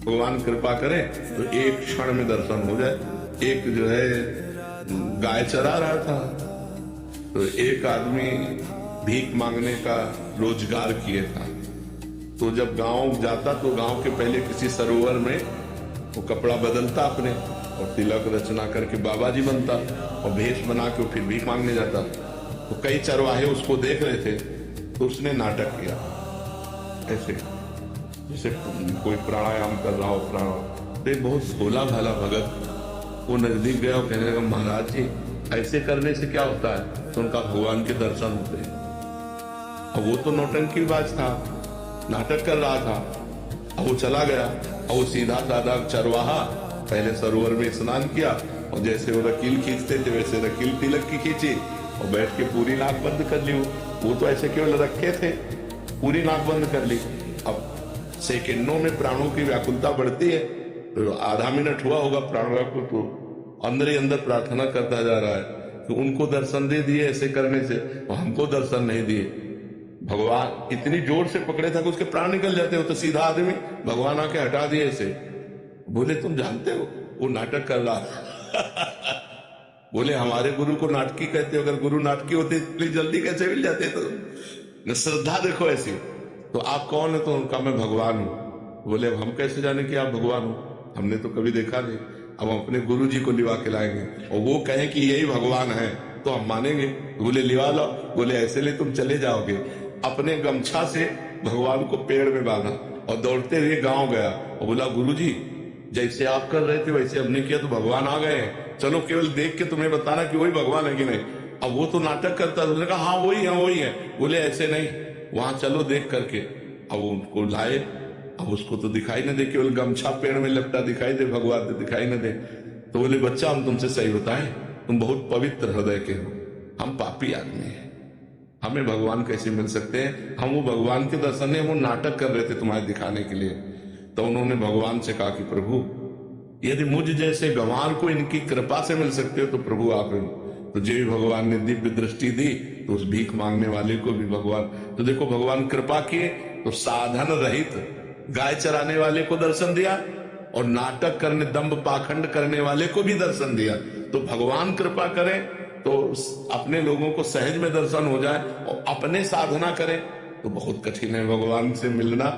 भगवान कृपा करे तो एक क्षण में दर्शन हो जाए। एक जो है गाय चरा रहा था, तो एक आदमी भीख मांगने का रोजगार किए था। तो जब गांव जाता तो गांव के पहले किसी सरोवर में वो कपड़ा बदलता अपने और तिलक रचना करके बाबा जी बनता और भेष बना के फिर भीख मांगने जाता। तो कई चरवाहे उसको देख रहे थे, तो उसने नाटक किया ऐसे जैसे कोई प्राणायाम कर रहा हो। तो एक बहुत भोला भाला भगत वो नजदीक गया और कहने लगा, महाराज जी ऐसे करने से क्या होता है? तो उनका भगवान के दर्शन होते हैं। अब वो तो नौटंकीबाज था, नाटक कर रहा था। अब वो चला गया और वो सीधा साधा चरवाहा पहले सरोवर में स्नान किया और जैसे वो रकील खींचते थे वैसे रकील तिलक की खींची और बैठ के पूरी नाक बंद कर ली। वो तो ऐसे केवल रखे थे, पूरी नाक बंद कर ली। अब सेकंडों में प्राणों की व्याकुलता बढ़ती है, तो आधा मिनट हुआ होगा प्राण व्याकुल, तो अंदर ही अंदर प्रार्थना करता जा रहा है कि उनको दर्शन दे दिए ऐसे करने से और हमको दर्शन नहीं दिए। भगवान इतनी जोर से पकड़े था कि उसके प्राण निकल जाते हो। तो सीधा आदमी भगवान आके हटा दिए ऐसे। बोले तुम जानते हो वो नाटक कर रहा। बोले हमारे गुरु को नाटकी कहते हो, अगर गुरु नाटकी होते इतनी जल्दी कैसे मिल जाते? तो श्रद्धा देखो ऐसी। तो आप कौन है? तो उनका मैं भगवान हूं। बोले अब हम कैसे जाने कि आप भगवान हो? हमने तो कभी देखा नहीं। अब हम अपने गुरु जी को लिवा के लाएंगे और वो कहें कि यही भगवान है तो हम मानेंगे। बोले लिवा लो। बोले ऐसे लिए तुम चले जाओगे। अपने गमछा से भगवान को पेड़ में बांधा और दौड़ते हुए गांव गया और बोला, गुरुजी जैसे आप कर रहे थे वैसे हमने किया तो भगवान आ गए हैं, चलो केवल देख के तुम्हें बताना कि वही भगवान है कि नहीं। अब वो तो नाटक करता था, उसने कहा हाँ वही है वही है। बोले ऐसे नहीं, वहां चलो देख करके। अब उनको लाए, अब उसको तो दिखाई न दे, केवल गमछा पेड़ में लपटा दिखाई दे, भगवान तो दिखाई न दे। तो बोले बच्चा हम तुमसे सही बताएं, तुम बहुत पवित्र हृदय के हो, हम पापी आदमी हैं, हमें भगवान कैसे मिल सकते हैं? हम वो भगवान के दर्शन नहीं, वो नाटक कर रहे थे तुम्हारे दिखाने के लिए। तो उन्होंने भगवान से कहा कि प्रभु यदि मुझ जैसे गंवार को इनकी कृपा से मिल सकते हो तो प्रभु आप। तो जो भी भगवान ने दिव्य दृष्टि दी तो उस भीख मांगने वाले को भी भगवान, तो देखो भगवान कृपा किए तो साधन रहित गाय चराने वाले को दर्शन दिया और नाटक करने दंभ पाखंड करने वाले को भी दर्शन दिया। तो भगवान कृपा करें तो अपने लोगों को सहज में दर्शन हो जाए और अपने साधना करें तो बहुत कठिन है भगवान से मिलना।